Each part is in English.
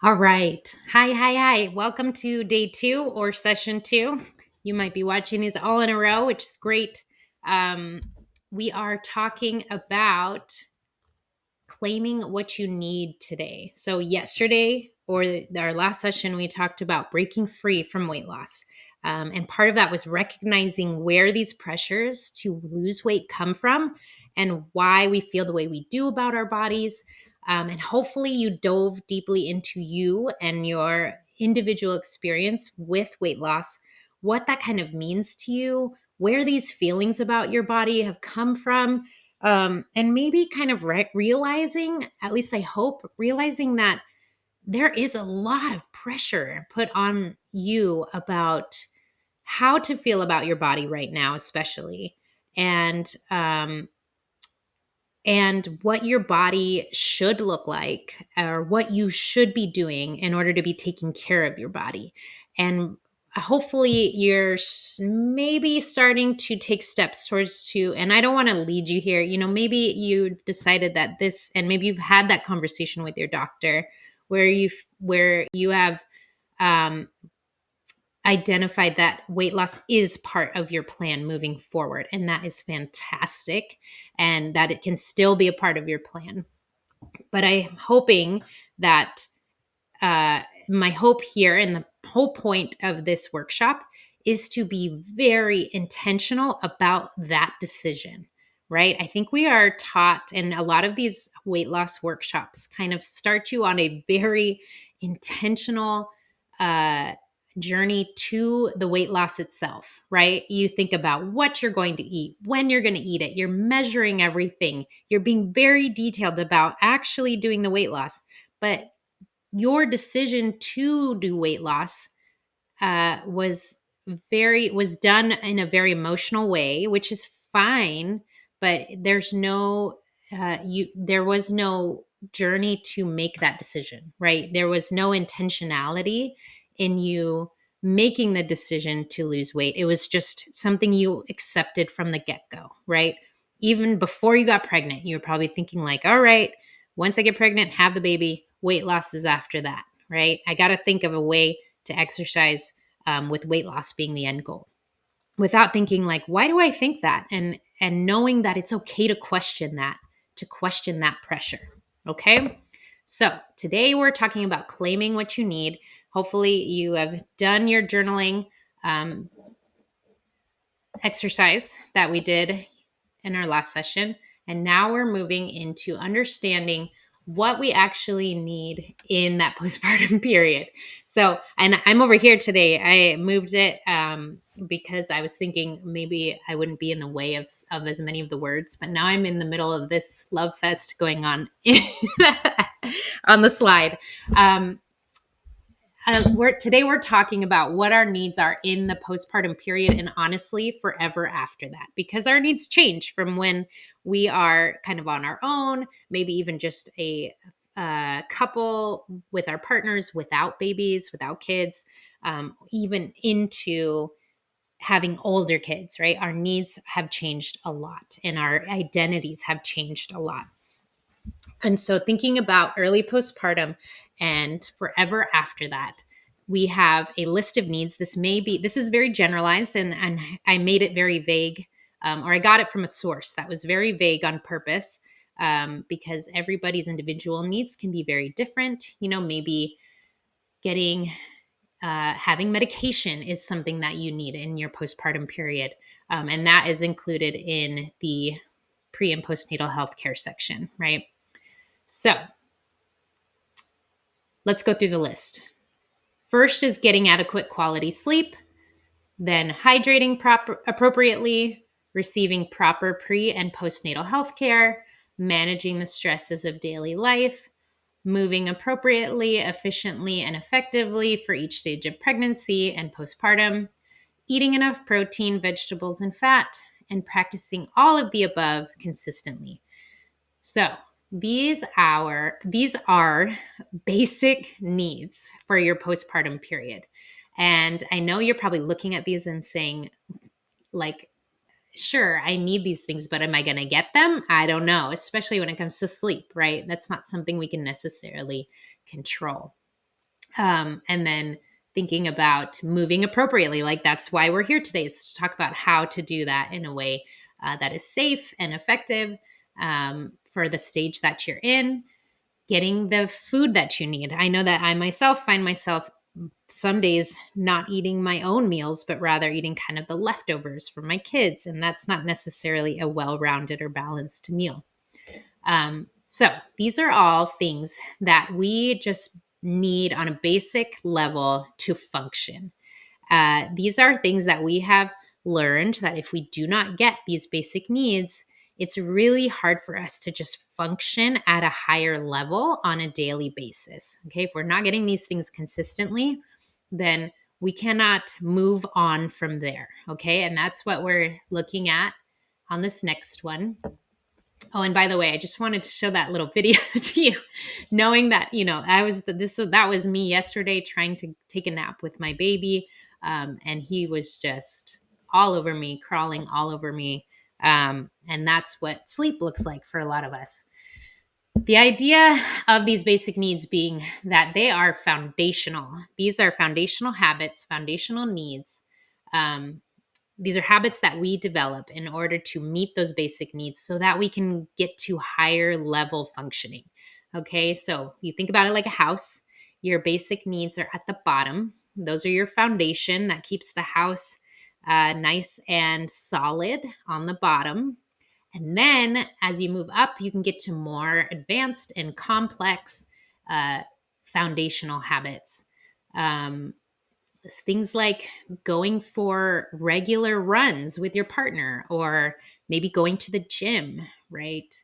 All right. Hi. Welcome to day 2 or session 2. You might be watching these all in a row, which is great. Um, we are talking about claiming what you need today. So, yesterday or our last session, we talked about breaking free from weight loss. And part of that was recognizing where these pressures to lose weight come from and why we feel the way we do about our bodies. And hopefully, you dove deeply into you and your individual experience with weight loss, what that kind of means to you, where these feelings about your body have come from, and maybe kind of realizing, at least I hope, realizing that there is a lot of pressure put on you about how to feel about your body right now, especially, and and what your body should look like or what you should be doing in order to be taking care of your body. And hopefully you're maybe starting to take steps towards to, and I don't want to lead you here, maybe you decided that this, and maybe you've had that conversation with your doctor where you have um, identified that weight loss is part of your plan moving forward. And that is fantastic. And that it can still be a part of your plan. But I'm hoping that my hope here and the whole point of this workshop is to be very intentional about that decision, right? I think we are taught, and a lot of these weight loss workshops kind of start you on a very intentional uh, journey to the weight loss itself, right? You think about what you're going to eat, when you're going to eat it, you're measuring everything, you're being very detailed about actually doing the weight loss. But your decision to do weight loss was done in a very emotional way, which is fine. But there was no journey to make that decision, right? There was no intentionality in you making the decision to lose weight. It was just something you accepted from the get-go, right? Even before you got pregnant, you were probably thinking like, all right, once I get pregnant, have the baby, weight loss is after that, right? I got to think of a way to exercise with weight loss being the end goal, without thinking like, why do I think that? And knowing that it's okay to question that pressure. Okay. So today we're talking about claiming what you need. Hopefully you have done your journaling um, exercise that we did in our last session. And now we're moving into understanding what we actually need in that postpartum period. So, and I'm over here today. I moved it because I was thinking maybe I wouldn't be in the way of as many of the words, but now I'm in the middle of this love fest going on on the slide. Um, today we're talking about what our needs are in the postpartum period, and honestly forever after that, because our needs change from when we are kind of on our own, maybe even just a couple with our partners without babies, without kids, even into having older kids, right? Our needs have changed a lot and our identities have changed a lot. And so, thinking about early postpartum and forever after that, we have a list of needs. This is very generalized, and I made it very vague, or I got it from a source that was very vague on purpose, because everybody's individual needs can be very different. Maybe getting, having medication is something that you need in your postpartum period. And that is included in the pre and postnatal health care section, right? So, let's go through the list. First is getting adequate quality sleep, then hydrating appropriately, receiving proper pre and postnatal health care, managing the stresses of daily life, moving appropriately, efficiently, and effectively for each stage of pregnancy and postpartum, eating enough protein, vegetables, and fat, and practicing all of the above consistently. So, these are basic needs for your postpartum period. And I know you're probably looking at these and saying, like, sure, I need these things, but am I going to get them? I don't know, especially when it comes to sleep, right? That's not something we can necessarily control. And then thinking about moving appropriately. Like that's why we're here today, is to talk about how to do that in a way that is safe and effective for the stage that you're in, getting the food that you need. I know that I myself find myself some days not eating my own meals, but rather eating kind of the leftovers from my kids. And that's not necessarily a well rounded or balanced meal. So these are all things that we just need on a basic level to function. These are things that we have learned that if we do not get these basic needs, it's really hard for us to just function at a higher level on a daily basis. Okay. If we're not getting these things consistently, then we cannot move on from there. Okay. And that's what we're looking at on this next one. Oh, and by the way, I just wanted to show that little video to you, knowing that that was me yesterday trying to take a nap with my baby, and he was just all over me, crawling all over me, and that's what sleep looks like for a lot of us. The idea of these basic needs being that they are foundational. These are foundational habits, foundational needs. Um, these are habits that we develop in order to meet those basic needs so that we can get to higher level functioning. Okay, so you think about it like a house. Your basic needs are at the bottom. Those are your foundation that keeps the house nice and solid on the bottom. And then as you move up, you can get to more advanced and complex uh, foundational habits. Um, Things like going for regular runs with your partner, or maybe going to the gym, right?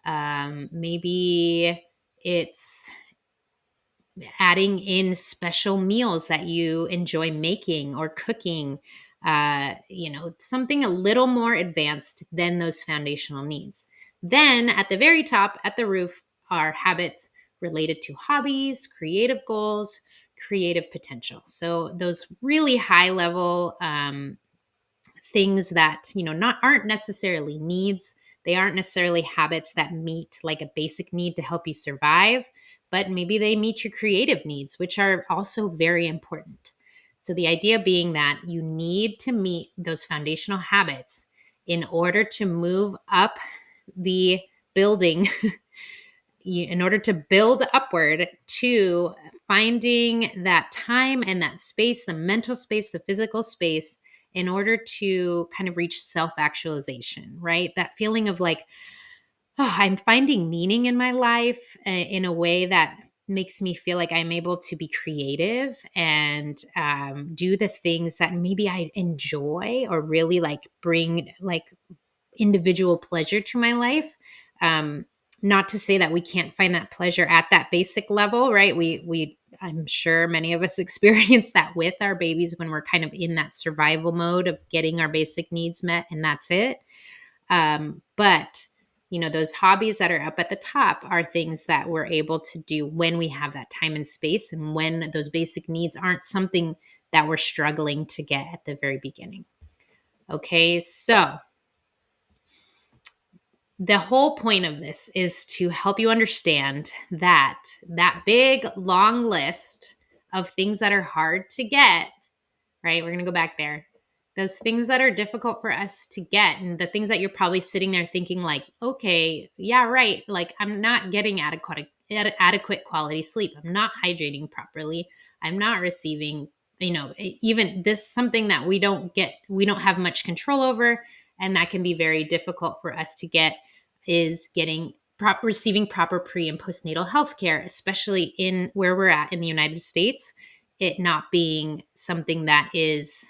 Maybe it's adding in special meals that you enjoy making or cooking, something a little more advanced than those foundational needs. Then at the very top, at the roof, are habits related to hobbies, creative goals, creative potential. So those really high level things that not aren't necessarily needs. They aren't necessarily habits that meet like a basic need to help you survive, but maybe they meet your creative needs, which are also very important. So the idea being that you need to meet those foundational habits in order to move up the building, in order to build upward to finding that time and that space, the mental space, the physical space, in order to kind of reach self actualization, right? That feeling of like, oh, I'm finding meaning in my life in a way that makes me feel like I'm able to be creative and do the things that maybe I enjoy or really like bring like individual pleasure to my life. Um, Not to say that we can't find that pleasure at that basic level, right? I'm sure many of us experience that with our babies when we're kind of in that survival mode of getting our basic needs met, and that's it. But those hobbies that are up at the top are things that we're able to do when we have that time and space, and when those basic needs aren't something that we're struggling to get at the very beginning. Okay, so the whole point of this is to help you understand that that big long list of things that are hard to get, right? We're going to go back there. Those things that are difficult for us to get, and the things that you're probably sitting there thinking like, okay, yeah, right. Like I'm not getting adequate quality sleep. I'm not hydrating properly. I'm not receiving, even this something that we don't have much control over. And that can be very difficult for us to get, is receiving proper pre and postnatal health care, especially in where we're at in the United States, it not being something that is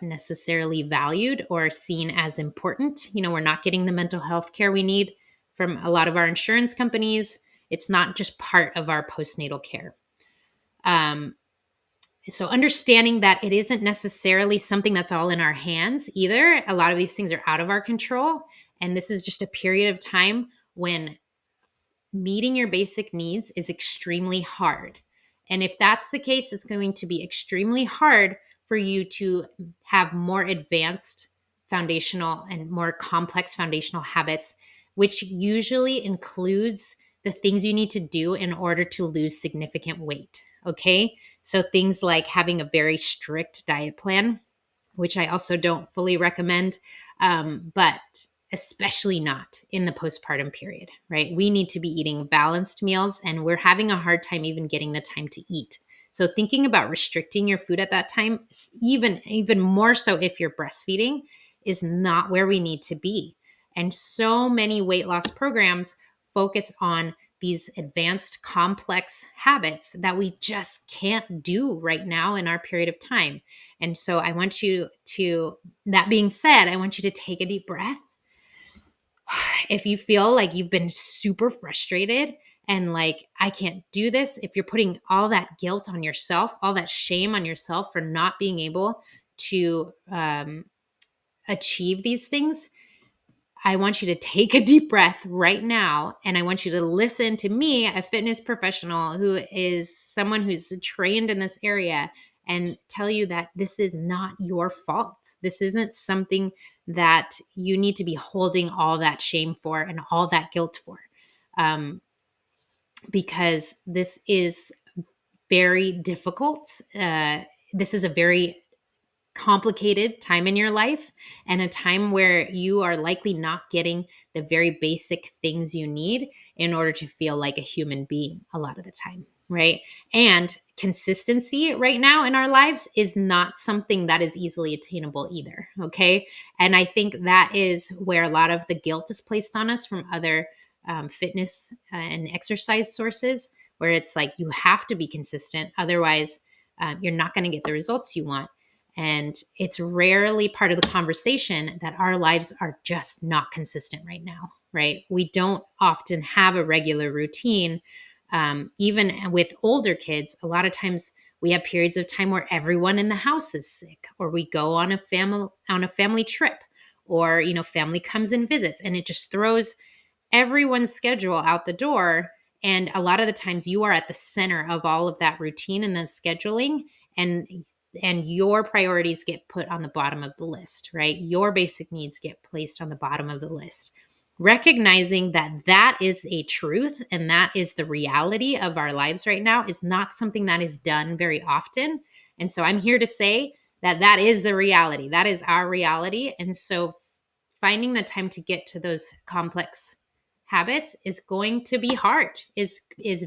necessarily valued or seen as important. We're not getting the mental health care we need from a lot of our insurance companies. It's not just part of our postnatal care. So understanding that it isn't necessarily something that's all in our hands either. A lot of these things are out of our control. And this is just a period of time when meeting your basic needs is extremely hard. And if that's the case, it's going to be extremely hard for you to have more advanced foundational and more complex foundational habits, which usually includes the things you need to do in order to lose significant weight. Okay. So things like having a very strict diet plan, which I also don't fully recommend, but especially not in the postpartum period, right? We need to be eating balanced meals, and we're having a hard time even getting the time to eat. So thinking about restricting your food at that time, even more so if you're breastfeeding, is not where we need to be. And so many weight loss programs focus on these advanced complex habits that we just can't do right now in our period of time. And so I want you to, that being said, I want you to take a deep breath. If you feel like you've been super frustrated and like, I can't do this, if you're putting all that guilt on yourself, all that shame on yourself for not being able to achieve these things, I want you to take a deep breath right now. And I want you to listen to me, a fitness professional who is someone who's trained in this area, and tell you that this is not your fault. This isn't something that you need to be holding all that shame for and all that guilt for. Um, because this is very difficult. This is a very complicated time in your life, and a time where you are likely not getting the very basic things you need in order to feel like a human being a lot of the time, right? And consistency right now in our lives is not something that is easily attainable either, okay? And I think that is where a lot of the guilt is placed on us from other fitness and exercise sources, where it's like you have to be consistent, otherwise you're not going to get the results you want. And it's rarely part of the conversation that our lives are just not consistent right now, right? We don't often have a regular routine. Even with older kids, a lot of times we have periods of time where everyone in the house is sick, or we go on a family trip, or family comes and visits, and it just throws everyone's schedule out the door. And a lot of the times you are at the center of all of that routine and the scheduling, and your priorities get put on the bottom of the list, right? Your basic needs get placed on the bottom of the list. Recognizing that that is a truth and that is the reality of our lives right now is not something that is done very often. And so I'm here to say that that is the reality. That is our reality. And so finding the time to get to those complex habits is going to be hard, is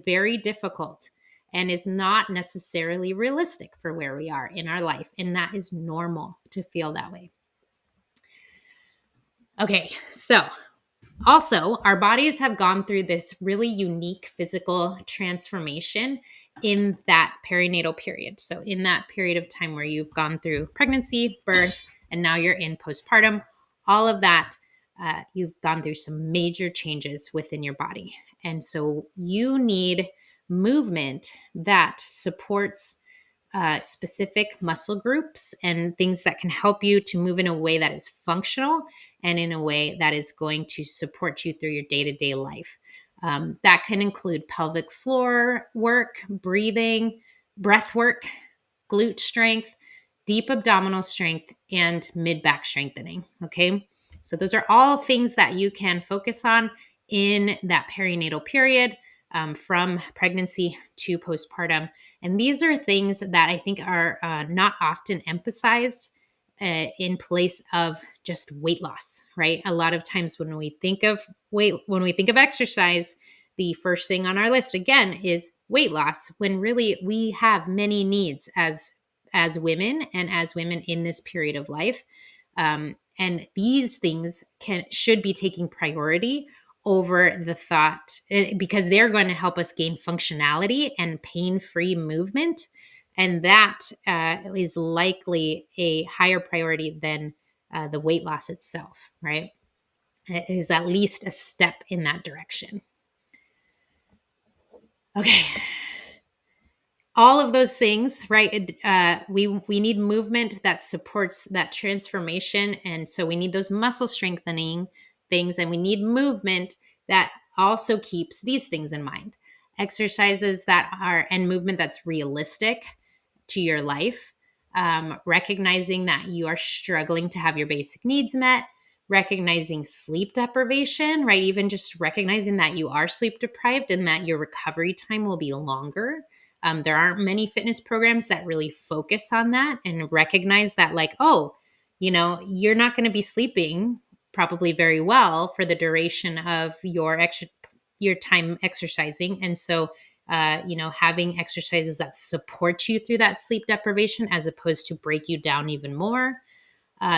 very difficult, and is not necessarily realistic for where we are in our life, and that is normal to feel that way. Okay, so also, our bodies have gone through this really unique physical transformation in that perinatal period. So, in that period of time where you've gone through pregnancy, birth, and now you're in postpartum, all of that, you've gone through some major changes within your body. And so, you need movement that supports specific muscle groups and things that can help you to move in a way that is functional and in a way that is going to support you through your day to day life. That can include pelvic floor work, breathing, breath work, glute strength, deep abdominal strength, and mid back strengthening. Okay. So, those are all things that you can focus on in that perinatal period, from pregnancy to postpartum. And these are things that I think are not often emphasized in place of just weight loss, right? A lot of times when we think of when we think of exercise, the first thing on our list again is weight loss, when really we have many needs as women and as women in this period of life. And these things should be taking priority over the thought, because they're going to help us gain functionality and pain-free movement, and that is likely a higher priority than the weight loss itself, right? It is at least a step in that direction. Okay, all of those things, right? We need movement that supports that transformation, and so we need those muscle strengthening things, and we need movement that also keeps these things in mind. Exercises that are and movement that's realistic to your life, recognizing that you are struggling to have your basic needs met, recognizing sleep deprivation, right? Even just recognizing that you are sleep deprived and that your recovery time will be longer. There aren't many fitness programs that really focus on that and recognize that, like, oh, you're not going to be sleeping probably very well for the duration of your time exercising. And so, having exercises that support you through that sleep deprivation as opposed to break you down even more.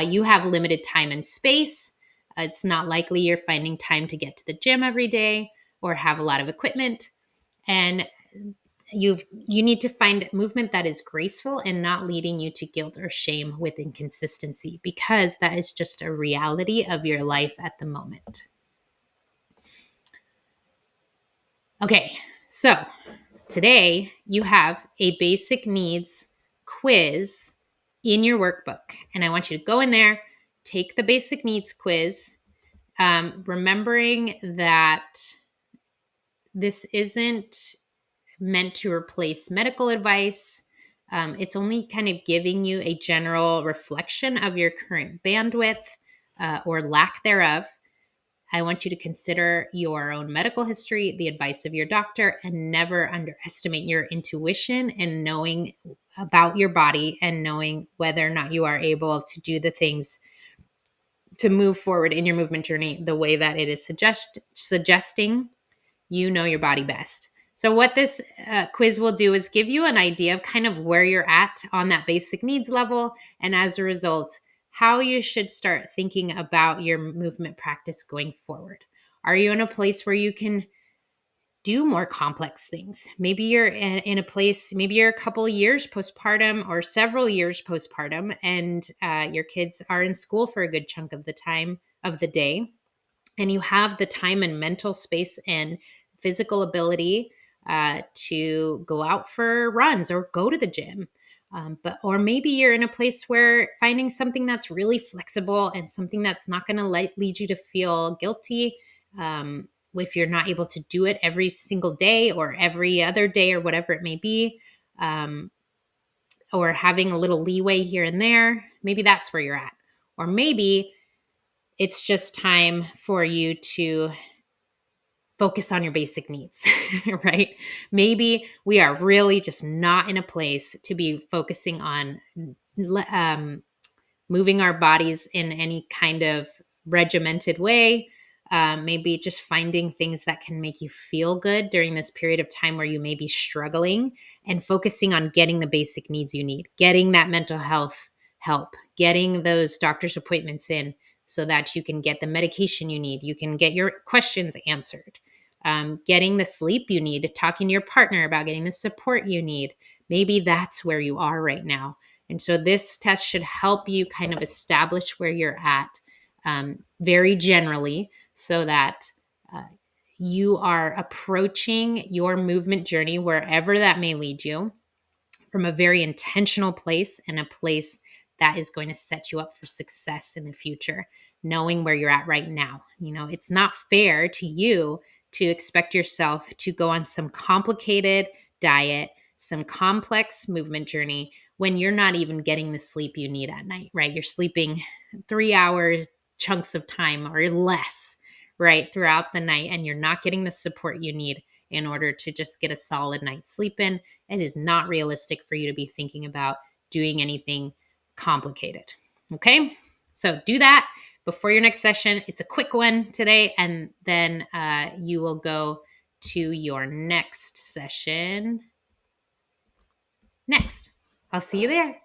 You have limited time and space. It's not likely you're finding time to get to the gym every day or have a lot of equipment. And you need to find movement that is graceful and not leading you to guilt or shame with inconsistency, because that is just a reality of your life at the moment. Okay, so today you have a basic needs quiz in your workbook, and I want you to go in there, take the basic needs quiz, remembering that this isn't meant to replace medical advice. It's only kind of giving you a general reflection of your current bandwidth or lack thereof. I want you to consider your own medical history, the advice of your doctor, and never underestimate your intuition and knowing about your body and knowing whether or not you are able to do the things to move forward in your movement journey the way that it is suggesting. You know your body best. So, what this quiz will do is give you an idea of kind of where you're at on that basic needs level. And as a result, how you should start thinking about your movement practice going forward. Are you in a place where you can do more complex things? Maybe you're in a place, maybe you're a couple years postpartum or several years postpartum, and your kids are in school for a good chunk of the time of the day, and you have the time and mental space and physical ability to go out for runs or go to the gym. Or maybe you're in a place where finding something that's really flexible and something that's not going to lead you to feel guilty if you're not able to do it every single day or every other day or whatever it may be, or having a little leeway here and there. Maybe that's where you're at. Or maybe it's just time for you to focus on your basic needs, right? Maybe we are really just not in a place to be focusing on um, moving our bodies in any kind of regimented way. Maybe just finding things that can make you feel good during this period of time where you may be struggling, and focusing on getting the basic needs you need, getting that mental health help, getting those doctor's appointments in so that you can get the medication you need, you can get your questions answered, getting the sleep you need, talking to your partner about getting the support you need. Maybe that's where you are right now. And so this test should help you kind of establish where you're at very generally, so that uh, you are approaching your movement journey, wherever that may lead you, from a very intentional place, and a place that is going to set you up for success in the future, knowing where you're at right now. It's not fair to you to expect yourself to go on some complicated diet, some complex movement journey when you're not even getting the sleep you need at night, right? You're sleeping 3 hours chunks of time or less, right, throughout the night, and you're not getting the support you need in order to just get a solid night's sleep in. It is not realistic for you to be thinking about doing anything complicated. Okay, so do that before your next session. It's a quick one today, and then you will go to your next session next. I'll see you there.